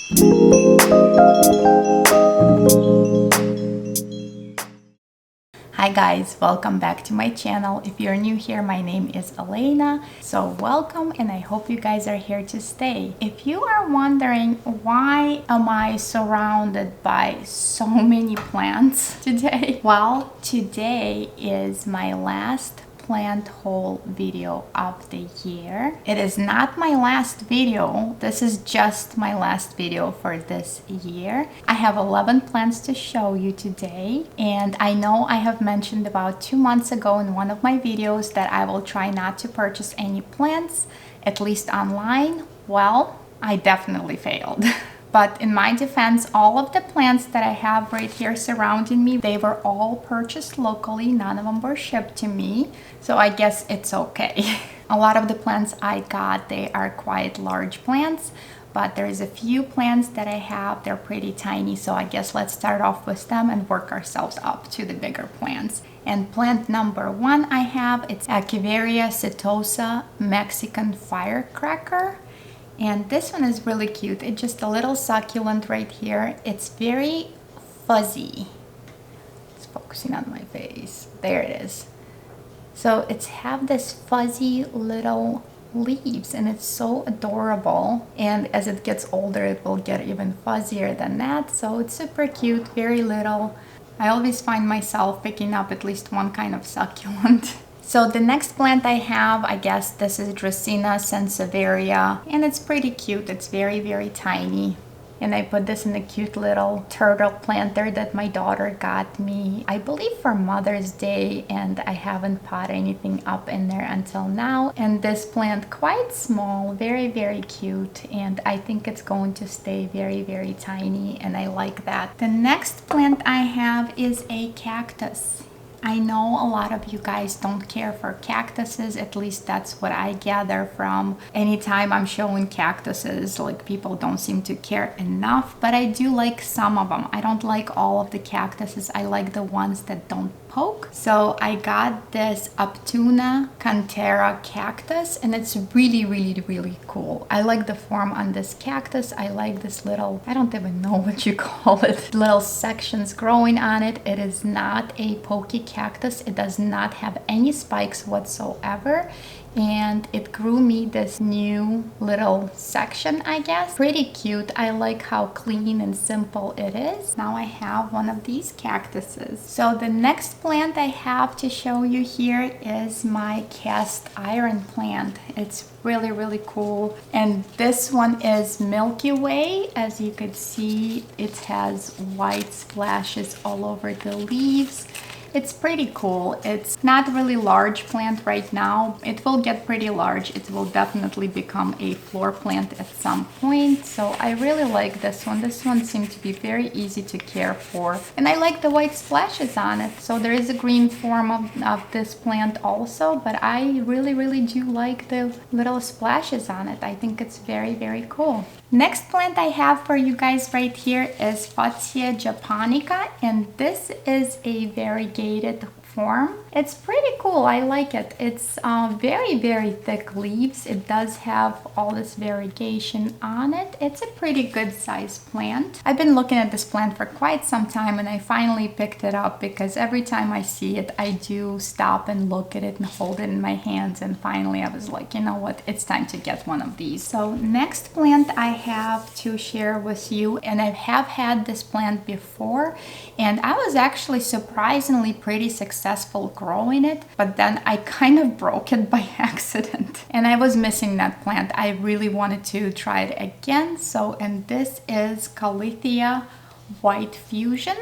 Hi guys, welcome back to my channel. If you're new here, my name is Elena. So welcome, and I hope you guys are here to stay. If you are wondering why am I surrounded by so many plants today? Well, today is my last plant haul video of the year. It is not my last video. This is just my last video for this year. I have 11 plants to show you today, and I know I have mentioned about 2 months ago in one of my videos that I will try not to purchase any plants, at least online. Well, I definitely failed. But in my defense, all of the plants that I have right here surrounding me, they were all purchased locally. None of them were shipped to me. So I guess it's okay. A lot of the plants I got, they are quite large plants. But there's a few plants that I have, they're pretty tiny. So I guess let's start off with them and work ourselves up to the bigger plants. And plant number 1 I have, it's Sansevieria Setosa Mexican Firecracker. And this one is really cute. It's just a little succulent right here. It's very fuzzy. It's focusing on my face. There it is. So it's have this fuzzy little leaves, and it's so adorable. And as it gets older, it will get even fuzzier than that. So it's super cute, very little. I always find myself picking up at least one kind of succulent. So the next plant I have, I guess this is Dracaena Sansevieria, and it's pretty cute. It's very, very tiny. And I put this in a cute little turtle planter that my daughter got me, I believe for Mother's Day, and I haven't put anything up in there until now. And this plant, quite small, very, very cute, and I think it's going to stay very, very tiny, and I like that. The next plant I have is a cactus. I know a lot of you guys don't care for cactuses, at least that's what I gather from anytime I'm showing cactuses. Like, people don't seem to care enough, but I do like some of them. I don't like all of the cactuses. I like the ones that don't poke. So I got this Uptuna Cantera cactus, and it's really, really, really cool. I like the form on this cactus. I like this little, I don't even know what you call it, little sections growing on it. It is not a pokey cactus. It does not have any spikes whatsoever, and it grew me this new little section, I guess. Pretty cute. I like how clean and simple it is. Now I have one of these cactuses. So the next plant I have to show you here is my cast iron plant. It's really, really cool. And this one is Milky Way. As you could see, it has white splashes all over the leaves. It's pretty cool. It's not really large plant right now. It will get pretty large. It will definitely become a floor plant at some point. So I really like this one. This one seems to be very easy to care for. And I like the white splashes on it. So there is a green form of this plant also, but I really, really do like the little splashes on it. I think it's very, very cool. Next plant I have for you guys right here is Ficus Japonica, and this is a variegated form. It's pretty cool. I like it. It's very, very thick leaves. It does have all this variegation on it. It's a pretty good sized plant. I've been looking at this plant for quite some time, and I finally picked it up because every time I see it, I do stop and look at it and hold it in my hands, and finally I was like, you know what, it's time to get one of these. So next plant I have to share with you, and I have had this plant before, and I was actually surprisingly pretty successful growing it, but then I kind of broke it by accident, and I was missing that plant. I really wanted to try it again. So, and this is Kalithia White Fusion.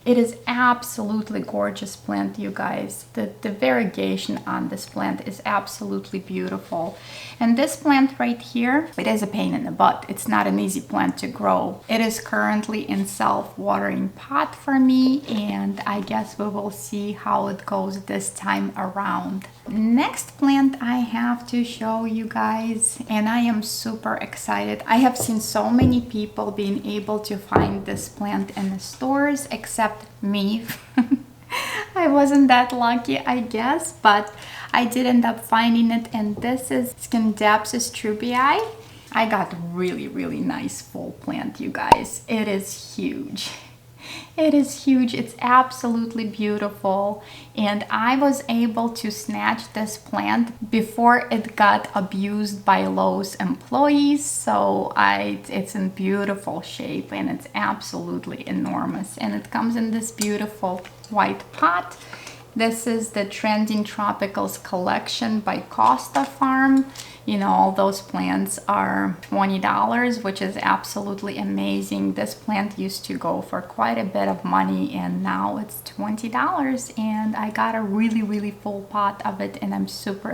It is absolutely gorgeous plant, you guys. The variegation on this plant is absolutely beautiful. And this plant right here, it is a pain in the butt. It's not an easy plant to grow. It is currently in self-watering pot for me, and I guess we will see how it goes this time around. Next plant I have to show you guys, and I am super excited. I have seen so many people being able to find this plant in the stores, except me. I wasn't that lucky, I guess, but I did end up finding it, and this is Scindapsus trubii. I got really nice full plant, you guys. It is huge. It is huge. It's absolutely beautiful. And I was able to snatch this plant before it got abused by Lowe's employees. So it's in beautiful shape and it's absolutely enormous. And it comes in this beautiful white pot. This is the Trending Tropicals collection by Costa Farm. You know, all those plants are $20, which is absolutely amazing. This plant used to go for quite a bit of money and now it's $20, and I got a really full pot of it, and I'm super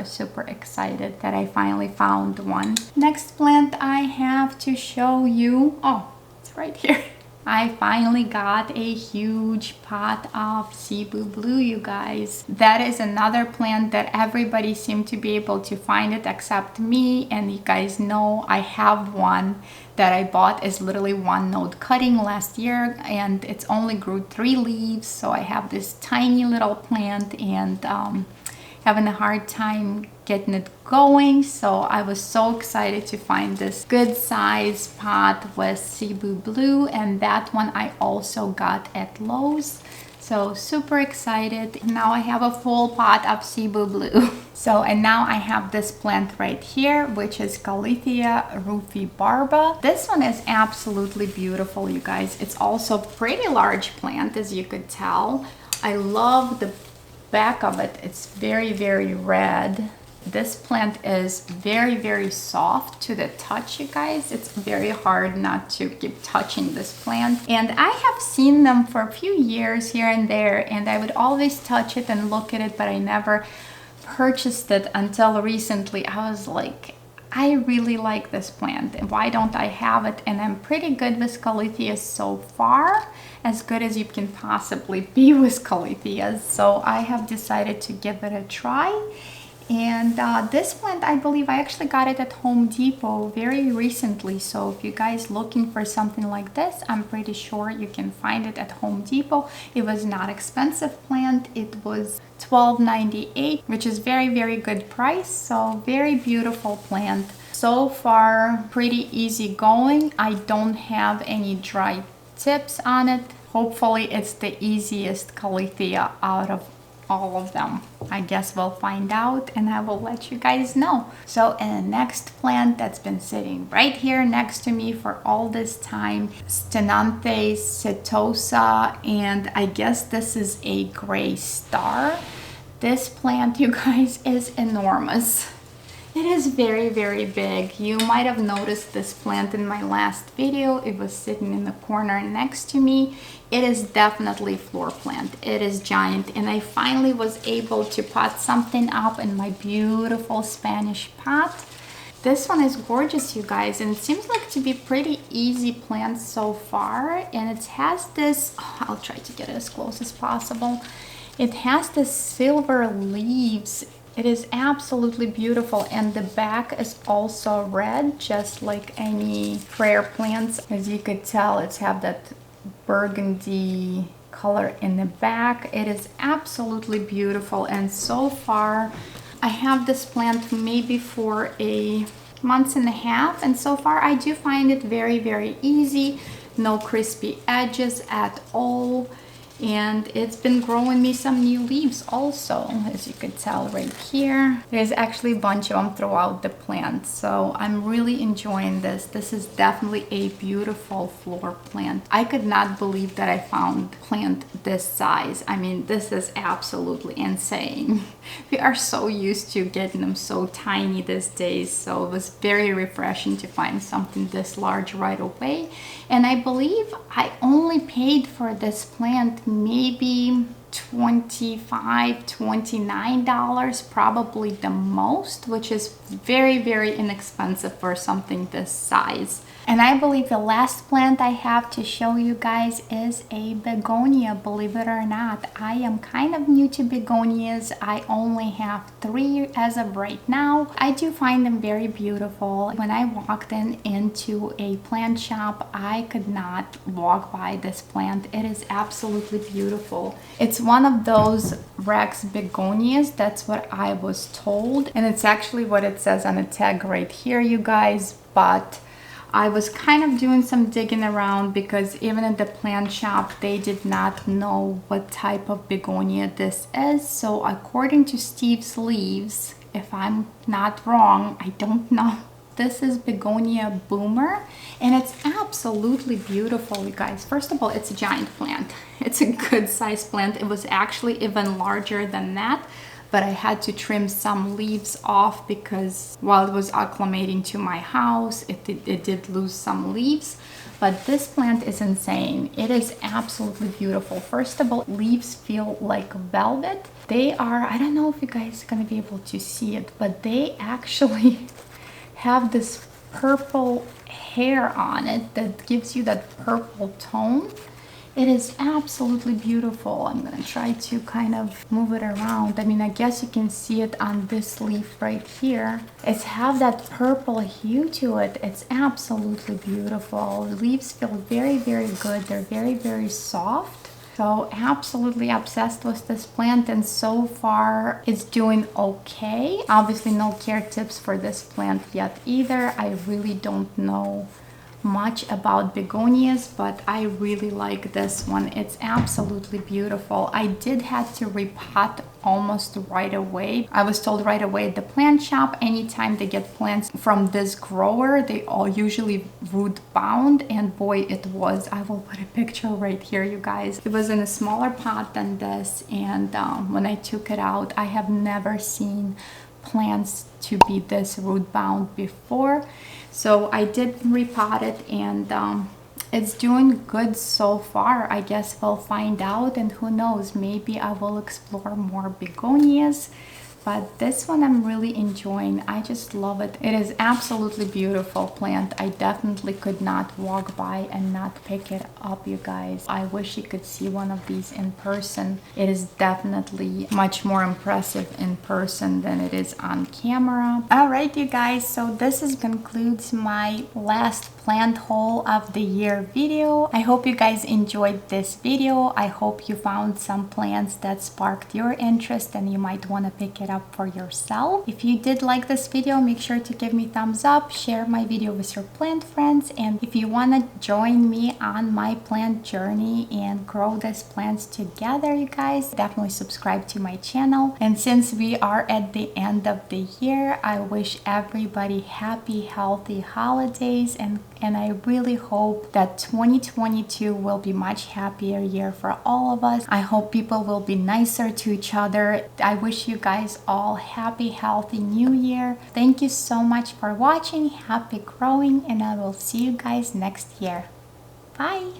excited that I finally found one. Next plant I have to show you, oh, it's right here. I finally got a huge pot of Cebu Blue, you guys. That is another plant that everybody seemed to be able to find it except me, and you guys know I have one that I bought is literally one node cutting last year, and it's only grew 3 leaves. So I have this tiny little plant and having a hard time getting it going. So I was so excited to find this good size pot with Cebu Blue, and that one I also got at Lowe's. So super excited. Now I have a full pot of Cebu Blue. So, and now I have this plant right here, which is Calithia Roofie Barber. This one is absolutely beautiful, you guys. It's also a pretty large plant, as you could tell. I love the back of it. It's very red. This plant is very soft to the touch, you guys. It's very hard not to keep touching this plant, and I have seen them for a few years here and there, and I would always touch it and look at it, but I never purchased it until recently. I was like, I really like this plant, and why don't I have it? And I'm pretty good with Kalithia so far, as good as you can possibly be with Kalithia. So I have decided to give it a try. And this plant, I believe I actually got it at Home Depot very recently. So if you guys looking for something like this, I'm pretty sure you can find it at Home Depot. It was not expensive plant. It was $12.98, which is very good price. So very beautiful plant. So far, pretty easy going. I don't have any dry tips on it. Hopefully it's the easiest Kalithia out of all of them. I guess we'll find out, and I will let you guys know. So, and the next plant that's been sitting right here next to me for all this time, Stanante Setosa, and I guess this is a gray star. This plant, you guys, is enormous. It is very big. You might have noticed this plant in my last video. It was sitting in the corner next to me. It is definitely floor plant. It is giant, and I finally was able to pot something up in my beautiful Spanish pot. This one is gorgeous, you guys, and it seems like to be pretty easy plant so far. And it has this, oh, I'll try to get it as close as possible. It has this silver leaves. It is absolutely beautiful, and the back is also red, just like any prayer plants. As you could tell, it's have that burgundy color in the back. It is absolutely beautiful, and so far I have this plant maybe for a month and a half, and so far I do find it very easy. No crispy edges at all. And it's been growing me some new leaves also, as you could tell right here. There's actually a bunch of them throughout the plant, so I'm really enjoying this. This is definitely a beautiful floor plant. I could not believe that I found a plant this size. I mean, this is absolutely insane. We are so used to getting them so tiny these days, so it was very refreshing to find something this large right away. And I believe I only paid for this plant maybe $25, $29, probably the most, which is very inexpensive for something this size. And I believe the last plant I have to show you guys is a begonia, believe it or not. I am kind of new to begonias. I only have 3 as of right now. I do find them very beautiful. When I walked into a plant shop, I could not walk by this plant. It is absolutely beautiful. It's one of those Rex begonias. That's what I was told. And it's actually what it says on the tag right here, you guys. But I was kind of doing some digging around because even at the plant shop, they did not know what type of begonia this is. So according to Steve's Leaves, if I'm not wrong, I don't know, this is Begonia Boomer, and it's absolutely beautiful, you guys. First of all, it's a giant plant. It's a good size plant. It was actually even larger than that, but I had to trim some leaves off because while it was acclimating to my house, it did lose some leaves. But this plant is insane. It is absolutely beautiful. First of all, leaves feel like velvet. They are, I don't know if you guys are gonna be able to see it, but they actually have this purple hair on it that gives you that purple tone. It is absolutely beautiful. I'm gonna try to kind of move it around. I mean, I guess you can see it on this leaf right here. It's have that purple hue to it. It's absolutely beautiful. The leaves feel very, very good. They're very, very soft. So absolutely obsessed with this plant, and so far it's doing okay. Obviously no care tips for this plant yet either. I really don't know much about begonias, but I really like this one. It's absolutely beautiful. I did have to repot almost right away. I was told right away at the plant shop, anytime they get plants from this grower, they all usually root bound, and boy, it was. I will put a picture right here, you guys. It was in a smaller pot than this, and when I took it out, I have never seen plants to be this root bound before. So I did repot it, and it's doing good so far. I guess we'll find out, and who knows, maybe I will explore more begonias. But this one I'm really enjoying. I just love it. It is absolutely beautiful plant. I definitely could not walk by and not pick it up, you guys. I wish you could see one of these in person. It is definitely much more impressive in person than it is on camera. All right, you guys, so this concludes my last plant haul of the year video. I hope you guys enjoyed this video. I hope you found some plants that sparked your interest and you might want to pick it up for yourself. If you did like this video, make sure to give me thumbs up, share my video with your plant friends, and if you want to join me on my plant journey and grow these plants together, you guys, definitely subscribe to my channel. And since we are at the end of the year, I wish everybody happy, healthy holidays, and I really hope that 2022 will be much happier year for all of us. I hope people will be nicer to each other. I wish you guys all happy, healthy new year. Thank you so much for watching. Happy growing, and I will see you guys next year. Bye.